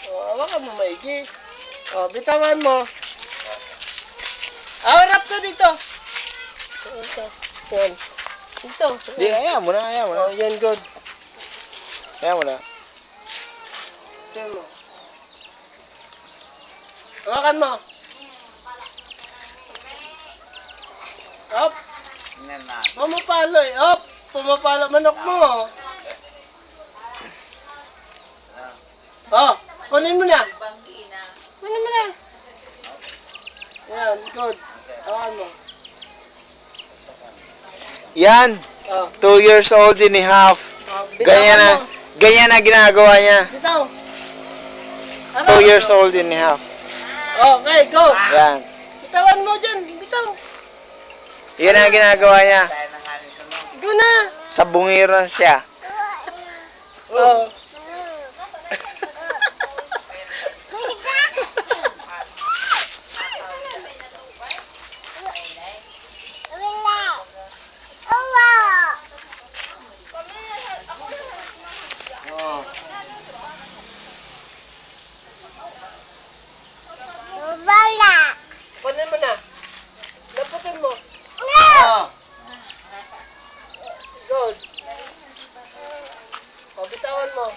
Hawakan mo maigi. Bitawan mo. Harap ka dito. Ito. Yan. Ito. Di, ayaw mo na. Yan, good. Ayaw mo na. Yan mo. Hawakan mo. Up. Pumapalo eh. Up. Pumapalo manok mo. Kunin mo na. Kunin mo na. Yan, good. Hawakan mo. Yan. 2 years old and a half. Ganyan na ginagawa niya. Bitaw. 2 years old and a half. Okay, go. Yan. Bitawan mo dyan. Bitaw. Yan ang ginagawa niya. Go na. Sa bungiran siya. Kunin mo na. Laputin mo. Good. Bitawan mo.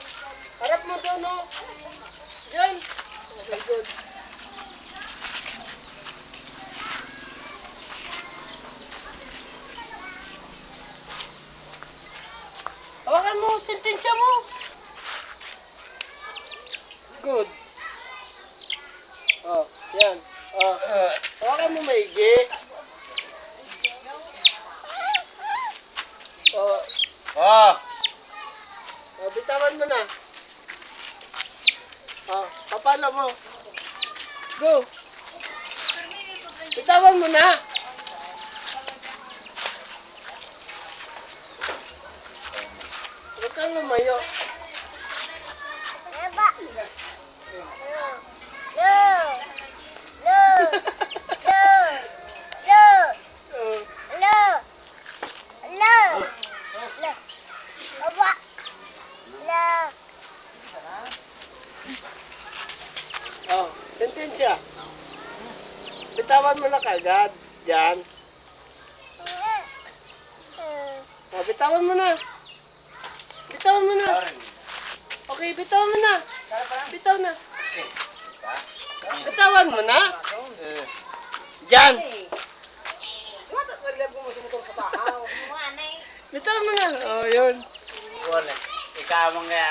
Harap mo doon, no? Diyan. Okay, good. Hawakan mo, sentensya mo. Good. Yan. Hawakan mo maigi. Bitawan mo na. Papalo mo. Go. Bitawan mo na. Huwag kang lumayo. Sentensya. Bitawan mo na kagad. Diyan. Bitawan mo na. Bitawan mo na. Okay, bitawan mo na. Bitaw na. Bitawan mo na. Diyan. Bitawan mo na. Yun. Ikaw mga